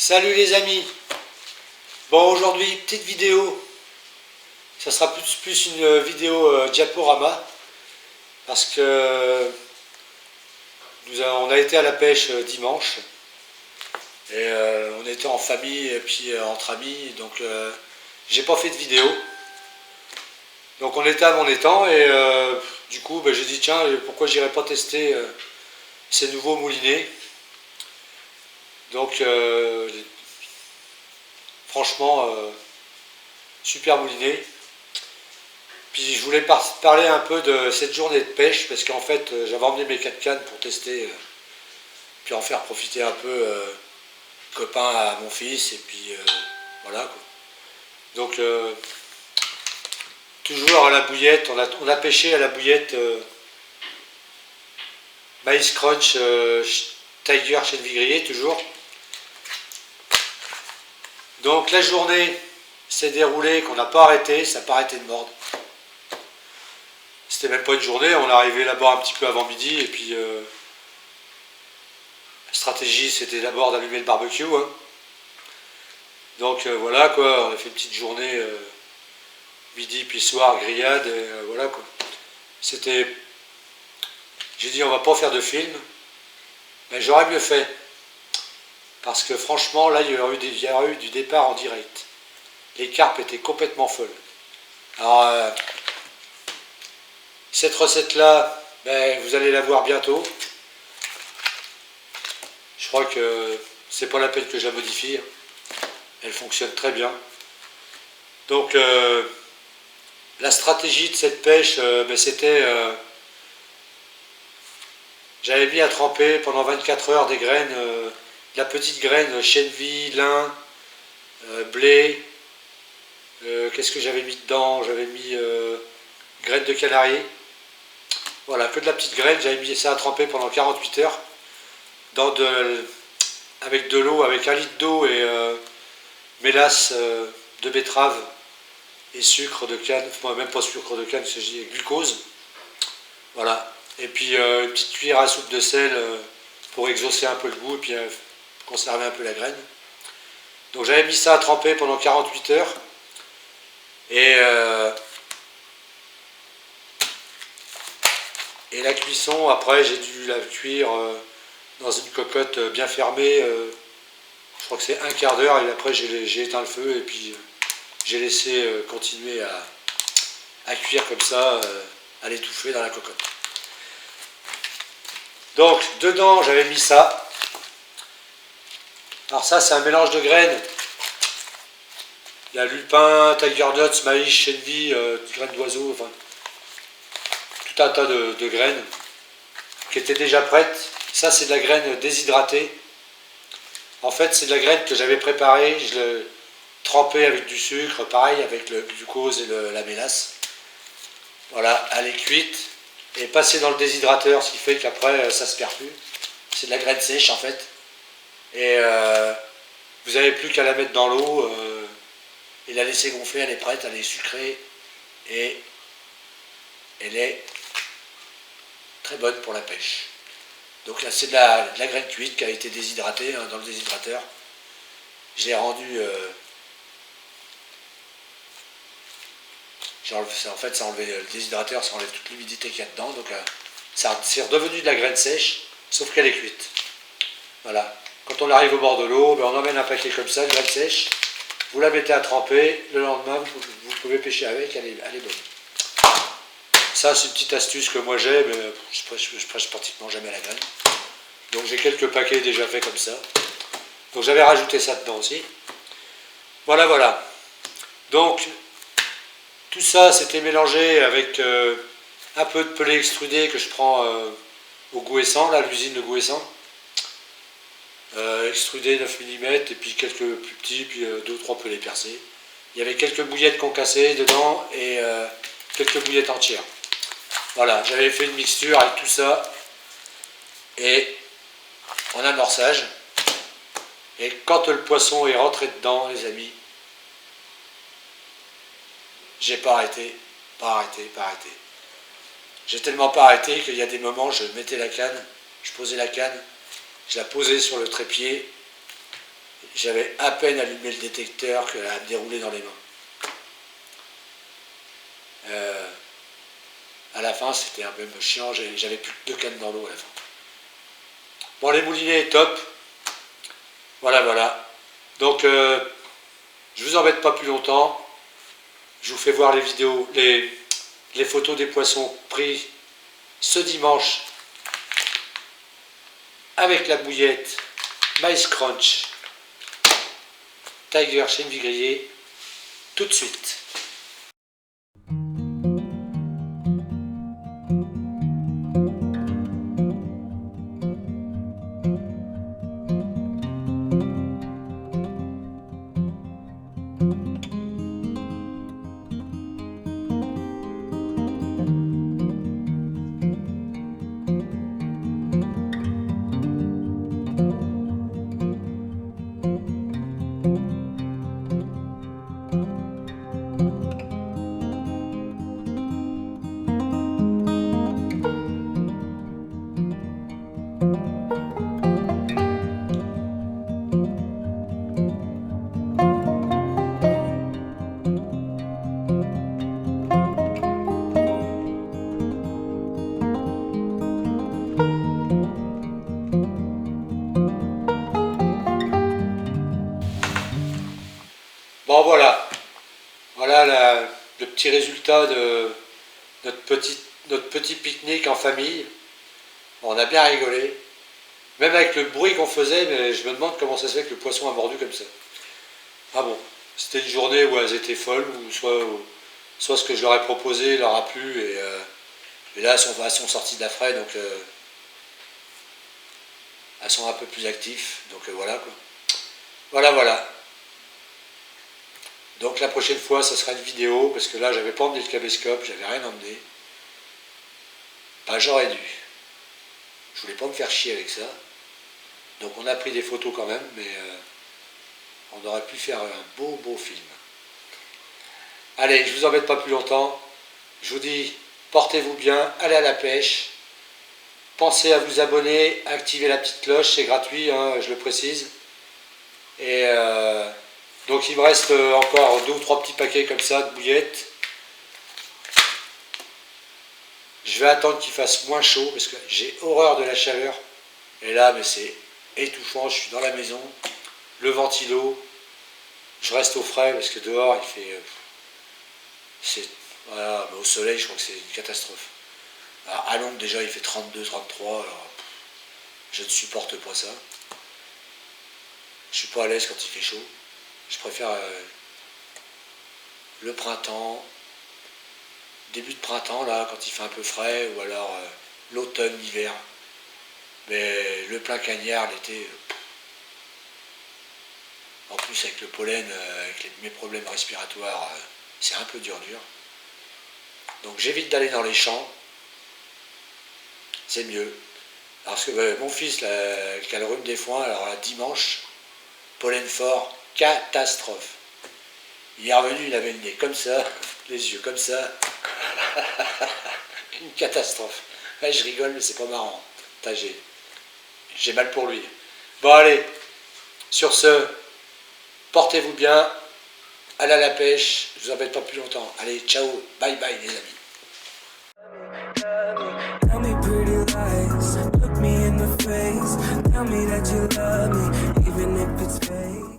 Salut les amis. Bon, aujourd'hui petite vidéo. Ça sera plus une vidéo diaporama parce que on a été à la pêche dimanche et on était en famille et puis entre amis, donc j'ai pas fait de vidéo. Donc on était à mon étang et du coup j'ai dit tiens, pourquoi j'irais pas tester ces nouveaux moulinets. Donc franchement super moulinet. Puis je voulais parler un peu de cette journée de pêche parce qu'en fait j'avais emmené mes 4 cannes pour tester, puis en faire profiter un peu copain à mon fils et puis voilà quoi. Donc toujours à la bouillette, on a pêché à la bouillette maïs crunch Tiger chez le Vivrier toujours. Donc la journée s'est déroulée, qu'on n'a pas arrêté, ça n'a pas arrêté de mordre. C'était même pas une journée, on est arrivé là-bas un petit peu avant midi et puis la stratégie c'était d'abord d'allumer le barbecue. Hein. Donc voilà quoi, on a fait une petite journée midi puis soir, grillade, et voilà quoi. C'était. J'ai dit on va pas faire de film, mais j'aurais mieux fait. Parce que franchement là il y aurait eu du départ en direct. Les carpes étaient complètement folles. Alors cette recette là, vous allez la voir bientôt. Je crois que c'est pas la peine que je la modifie. Elle fonctionne très bien. Donc la stratégie de cette pêche, c'était j'avais mis à tremper pendant 24 heures des graines, la petite graine chènevis, lin, blé. Qu'est-ce que j'avais mis dedans? J'avais mis graines de canaries. Voilà, que de la petite graine. J'avais mis ça à tremper pendant 48 heures avec de l'eau, avec 1 litre d'eau et mélasse de betterave et sucre de canne, enfin même pas sucre de canne, c'est glucose. Voilà. Et puis une petite cuillère à soupe de sel pour exaucer un peu le goût et puis conserver un peu la graine. Donc j'avais mis ça à tremper pendant 48 heures. Et la cuisson, après j'ai dû la cuire dans une cocotte bien fermée. Je crois que c'est un quart d'heure et après j'ai éteint le feu et puis j'ai laissé continuer à cuire comme ça, à l'étouffer dans la cocotte. Donc dedans j'avais mis ça. Alors ça c'est un mélange de graines. Il y a lupin, tiger nuts, maïs, chenvi, graines d'oiseau, enfin tout un tas de graines qui étaient déjà prêtes. Ça c'est de la graine déshydratée. En fait c'est de la graine que j'avais préparée, je l'ai trempée avec du sucre, pareil avec le glucose et la mélasse. Voilà, elle est cuite et passée dans le déshydrateur, ce qui fait qu'après ça se perd plus. C'est de la graine sèche en fait. Et vous n'avez plus qu'à la mettre dans l'eau et la laisser gonfler, elle est prête, elle est sucrée et elle est très bonne pour la pêche. Donc là c'est de la graine cuite qui a été déshydratée dans le déshydrateur. Je l'ai rendue... en fait ça enlevait le déshydrateur, ça enlève toute l'humidité qu'il y a dedans. Donc c'est redevenu de la graine sèche, sauf qu'elle est cuite. Voilà. Quand on arrive au bord de l'eau, on emmène un paquet comme ça, de graine sèche. Vous la mettez à tremper, le lendemain vous pouvez pêcher avec, elle est bonne. Ça c'est une petite astuce que moi j'ai, mais je prêche pratiquement jamais à la graine. Donc j'ai quelques paquets déjà faits comme ça. Donc j'avais rajouté ça dedans aussi. Voilà, voilà. Donc tout ça c'était mélangé avec un peu de pelé extrudé que je prends au Gouessant, là, l'usine de Gouessant. Extrudé 9 mm et puis quelques plus petits, puis 2 ou 3 pelés percés. Il y avait quelques bouillettes concassées dedans et quelques bouillettes entières. Voilà, j'avais fait une mixture avec tout ça et en amorçage. Et quand le poisson est rentré dedans, les amis, j'ai pas arrêté, pas arrêté, pas arrêté. J'ai tellement pas arrêté qu'il y a des moments, je mettais la canne, je posais la canne, je la posais sur le trépied, J'avais à peine allumé le détecteur qu'elle a déroulé dans les mains. À la fin, c'était un peu chiant, j'avais plus que 2 cannes dans l'eau à la fin. Bon, les moulinets, top. Voilà. Donc, je vous embête pas plus longtemps. Je vous fais voir les vidéos, les photos des poissons pris ce dimanche avec la bouillette Mice Crunch Tiger chenille grillée tout de suite. Bon voilà le petit résultat de notre petit pique-nique en famille. Bon, on a bien rigolé, même avec le bruit qu'on faisait, mais je me demande comment ça se fait que le poisson a mordu comme ça. Ah bon, c'était une journée où elles étaient folles, ou soit ce que je leur ai proposé leur a plu, et là elles sont sorties de la fraie, donc elles sont un peu plus actives, donc voilà quoi. Voilà. Donc la prochaine fois, ça sera une vidéo, parce que là, j'avais pas emmené le caméscope, j'avais rien emmené. Ben, j'aurais dû. Je voulais pas me faire chier avec ça. Donc on a pris des photos quand même, mais on aurait pu faire un beau film. Allez, je vous embête pas plus longtemps. Je vous dis, portez-vous bien, allez à la pêche. Pensez à vous abonner, à activer la petite cloche, c'est gratuit, hein, je le précise. Et donc il me reste encore 2 ou 3 petits paquets comme ça de bouillettes. Je vais attendre qu'il fasse moins chaud parce que j'ai horreur de la chaleur. Et là, mais c'est étouffant, je suis dans la maison, le ventilo, je reste au frais parce que dehors il fait... voilà, mais au soleil je crois que c'est une catastrophe. Alors, à l'ombre déjà il fait 32, 33, alors je ne supporte pas ça. Je suis pas à l'aise quand il fait chaud. Je préfère le printemps, début de printemps, là, quand il fait un peu frais, ou alors l'automne, l'hiver. Mais le plein cagnard, l'été, en plus avec le pollen, avec mes problèmes respiratoires, c'est un peu dur. Donc j'évite d'aller dans les champs, c'est mieux. Parce que mon fils, là, qui a le rhume des foins, alors là, dimanche, pollen fort, catastrophe. Il est revenu, il avait le nez comme ça, les yeux comme ça. Une catastrophe. Ouais, je rigole, mais c'est pas marrant. J'ai mal pour lui. Bon, allez, sur ce, portez-vous bien, allez à la pêche, je vous embête pas plus longtemps. Allez, ciao, bye bye les amis. Tell me pretty lies, look me in the face, tell me that you love me, even if it's fake.